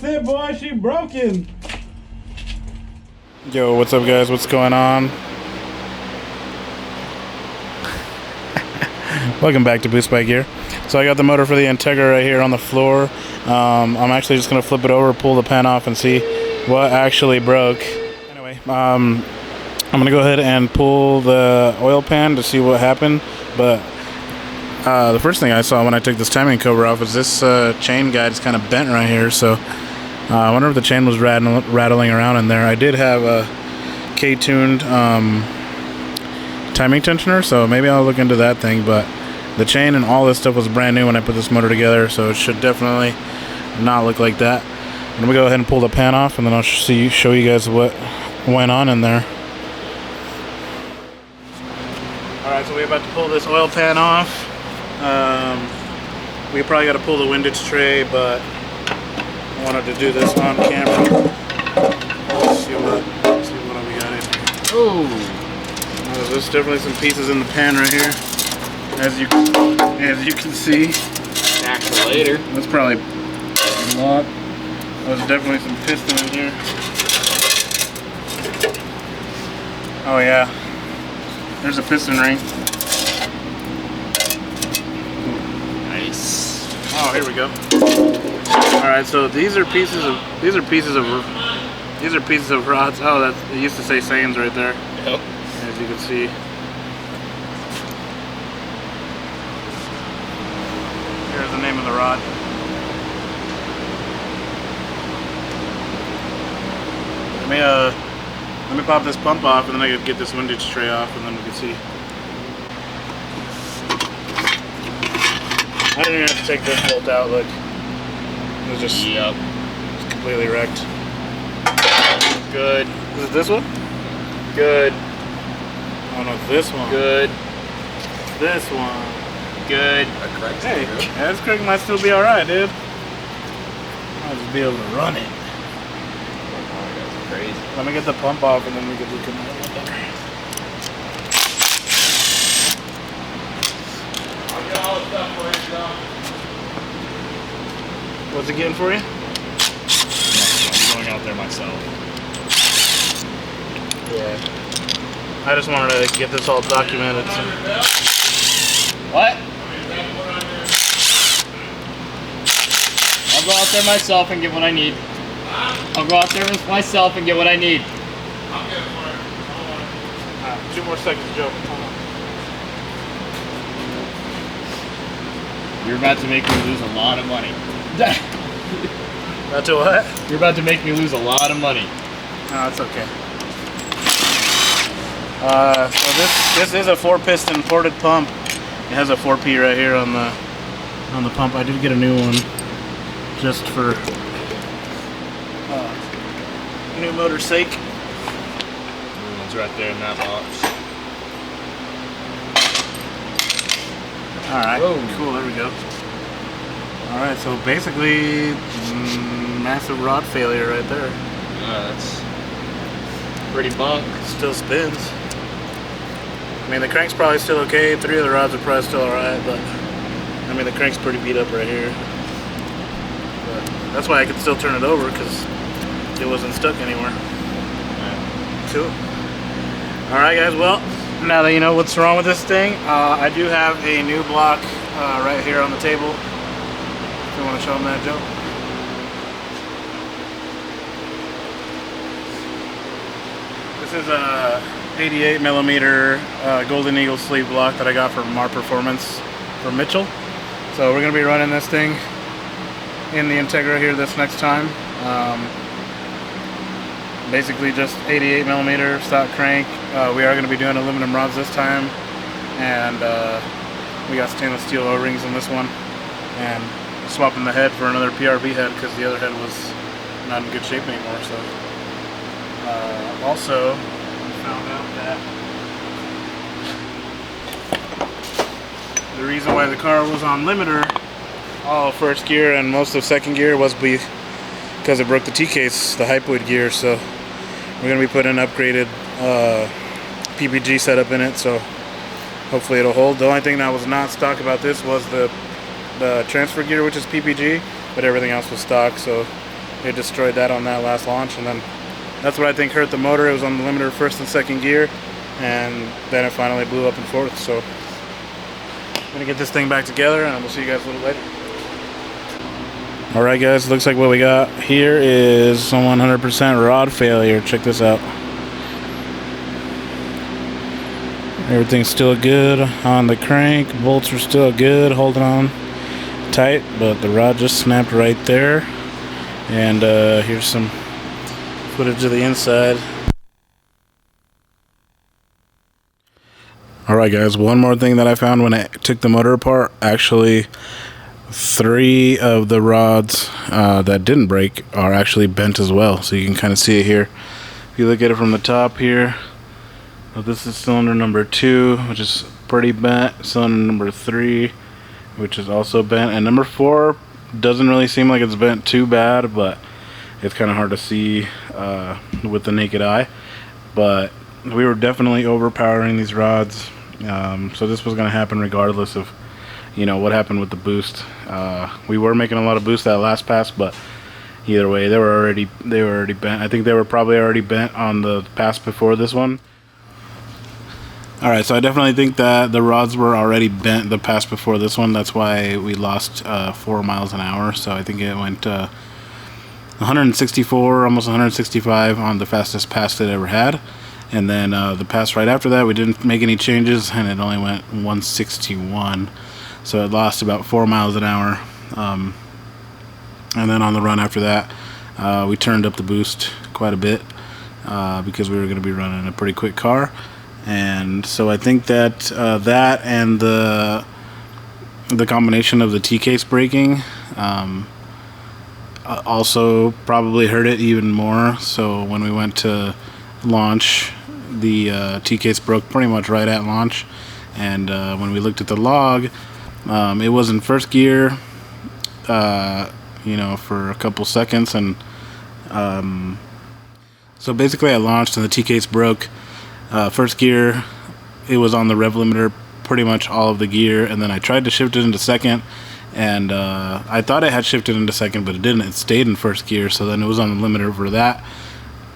it, boy. She broken. Yo, what's up, guys? What's going on? Welcome back to Boost Bike Gear. So I got the motor for the Integra right here on the floor. I'm actually just gonna flip it over, pull the pan off, and see what actually broke. Anyway, I'm gonna go ahead and pull the oil pan to see what happened. But the first thing I saw when I took this timing cover off was this chain guide is kind of bent right here. So I wonder if the chain was rattling around in there. I did have a K-tuned timing tensioner, so maybe I'll look into that thing. But the chain and all this stuff was brand new when I put this motor together, so it should definitely not look like that. I'm gonna go ahead and pull the pan off, and then I'll show you guys what went on in there. Alright, so we're about to pull this oil pan off. We probably got to pull the windage tray, but I wanted to do this on camera. Let's see what we got in here. Oh, There's definitely some pieces in the pan right here. As you can see, actually later. that's probably a lot. There's definitely some piston in here. Oh yeah, there's a piston ring. Nice. Oh, here we go. All right, so these are pieces of rods. Oh, it used to say Sains right there. Yep. As you can see. Here's the name of the rod. Let me pop this pump off, and then I can get this windage tray off, and then we can see. I didn't even have to take this bolt out. Look, it was just it's completely wrecked. Good. Is it this one? Good. Oh no, it's this one. Good. This one. Good. Hey, yeah, this crank might still be alright, dude. I'll just be able to run it. That's crazy. Let me get the pump off, and then we can look at it a little better. I'll get all the stuff for you, John. What's it getting for you? I'm going out there myself. Yeah. I just wanted to get this all documented. So. What? I'll go out there myself and get what I need. I'll go out there myself and get what I need. I'll get it for you. Hold on. 2 more seconds, Joe. You're about to make me lose a lot of money. That's what? You're about to make me lose a lot of money. No, it's okay. So this is a 4-piston ported pump. It has a 4P right here on the pump. I did get a new one just for new motor's sake. New one's right there in that box. All right, Whoa. cool. There we go. All right, so basically, massive rod failure right there. That's pretty bunk. Still spins. I mean, the crank's probably still okay. 3 of the rods are probably still alright, but I mean, the crank's pretty beat up right here. But that's why I could still turn it over, because it wasn't stuck anywhere. Cool. Alright, guys, well, now that you know what's wrong with this thing, I do have a new block right here on the table. If you want to show them that, Joe. This is a 88 millimeter Golden Eagle sleeve block that I got from Our Performance from Mitchell. So we're going to be running this thing in the Integra here this next time. Basically just 88 millimeter stock crank. We are going to be doing aluminum rods this time, and we got stainless steel O-rings in this one, and swapping the head for another PRV head because the other head was not in good shape anymore. So also found out that the reason why the car was on limiter all first gear and most of second gear was because it broke the T-case, the Hypoid gear. So we're going to be putting an upgraded PPG setup in it, so hopefully it'll hold. The only thing that was not stock about this was the transfer gear, which is PPG, but everything else was stock. So it destroyed that on that last launch, and then that's what I think hurt the motor. It was on the limiter first and second gear, and then it finally blew up in fourth. So I'm gonna get this thing back together, and we'll see you guys a little later. Alright guys, looks like what we got here is some 100% rod failure. Check this out. Everything's still good on the crank. Bolts are still good, holding on tight, but the rod just snapped right there. And here's some footage of the inside. Alright guys, one more thing that I found when I took the motor apart. Actually, 3 of the rods that didn't break are actually bent as well. So you can kind of see it here. If you look at it from the top here, this is cylinder number 2, which is pretty bent. Cylinder number 3, which is also bent. And number 4 doesn't really seem like it's bent too bad, but it's kind of hard to see with the naked eye. But we were definitely overpowering these rods. So this was going to happen regardless of, you know, what happened with the boost. We were making a lot of boost that last pass, but either way, they were already bent. I think they were probably already bent on the pass before this one. Alright, so I definitely think that the rods were already bent the pass before this one. That's why we lost 4 miles an hour. So I think it went 164, almost 165 on the fastest pass it ever had. And then the pass right after that, we didn't make any changes, and it only went 161. So it lost about 4 miles an hour. And then on the run after that, we turned up the boost quite a bit because we were going to be running a pretty quick car. And so I think that that and the combination of the T-case braking also probably hurt it even more. So when we went to launch, the T-case broke pretty much right at launch. And when we looked at the log, it was in first gear, you know, for a couple seconds. And so basically I launched and the T-case broke. First gear, it was on the rev limiter pretty much all of the gear, and then I tried to shift it into second, and I thought it had shifted into second, but it didn't. It stayed in first gear, so then it was on the limiter for that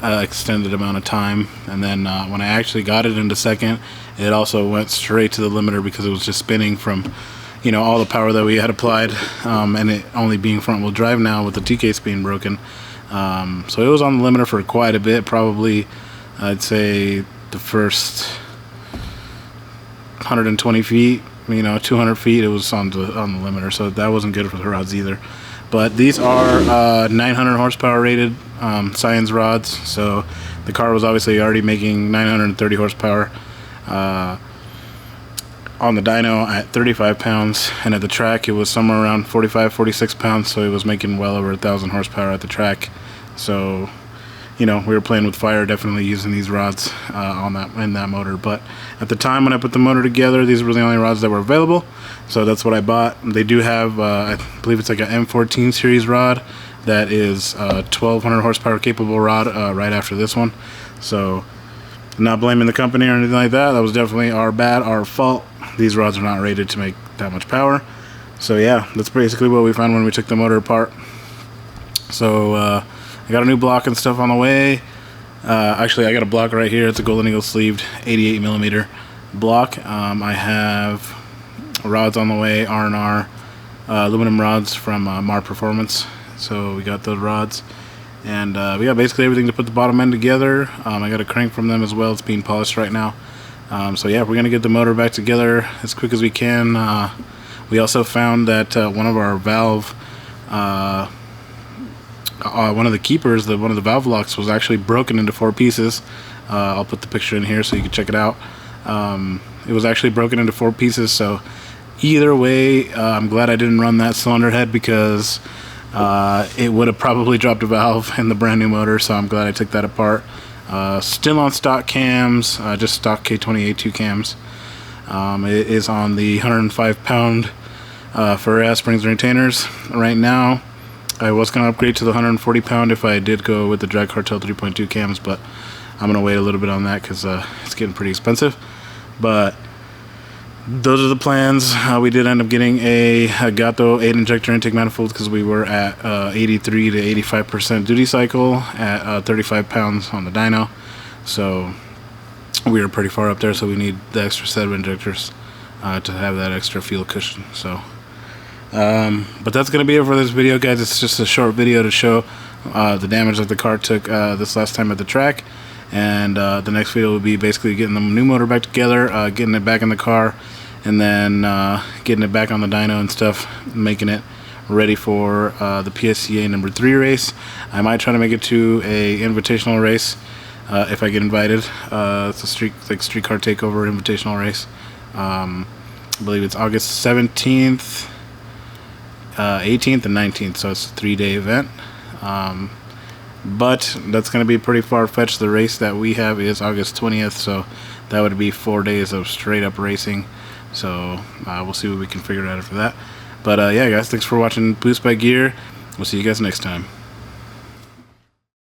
extended amount of time. And then when I actually got it into second, it also went straight to the limiter because it was just spinning from, you know, all the power that we had applied, and it only being front wheel drive now with the T-case being broken. So it was on the limiter for quite a bit, probably I'd say the first 120 feet, you know, 200 feet, it was on the limiter, so that wasn't good for the rods either. But these are 900 horsepower rated Science rods, so the car was obviously already making 930 horsepower on the dyno at 35 pounds, and at the track it was somewhere around 45-46 pounds, so it was making well over 1,000 horsepower at the track. So, you know, we were playing with fire, definitely using these rods in that motor. But at the time when I put the motor together, these were the only rods that were available, so that's what I bought. They do have, I believe it's like an M14 series rod that is 1,200 horsepower capable rod right after this one. So, not blaming the company or anything like that. That was definitely our fault. These rods are not rated to make that much power. So yeah, that's basically what we found when we took the motor apart. So I got a new block and stuff on the way. Actually, I got a block right here. It's a Golden Eagle sleeved 88 millimeter block. I have rods on the way, R&R aluminum rods from Mar Performance. So we got those rods, and we got basically everything to put the bottom end together. I got a crank from them as well. It's being polished right now. So yeah, we're gonna get the motor back together as quick as we can. We also found that one of our valve, one of the keepers, one of the valve locks was actually broken into 4 pieces. I'll put the picture in here so you can check it out. It was actually broken into 4 pieces, so either way, I'm glad I didn't run that cylinder head, because it would have probably dropped a valve in the brand new motor, so I'm glad I took that apart. Still on stock cams, just stock K20A2 cams. It is on the 105 pound for air springs and retainers right now. I was going to upgrade to the 140 pound if I did go with the Drag Cartel 3.2 cams, but I'm going to wait a little bit on that because it's getting pretty expensive. But those are the plans. We did end up getting a Gato 8 injector intake manifold because we were at 83 to 85% duty cycle at 35 pounds on the dyno. So we were pretty far up there, so we need the extra set of injectors to have that extra fuel cushion. So but that's gonna be it for this video, guys. It's just a short video to show the damage that the car took this last time at the track, and the next video will be basically getting the new motor back together, getting it back in the car, and then getting it back on the dyno and stuff, making it ready for the PSCA number 3 race. I might try to make it to a invitational race if I get invited. It's a street car takeover invitational race. I believe it's August 17th, 18th, and 19th, so it's a 3-day event. But that's going to be pretty far-fetched. The race that we have is August 20th, so that would be 4 days of straight-up racing. So we'll see what we can figure out after that. But yeah, guys, thanks for watching Boost by Gear. We'll see you guys next time.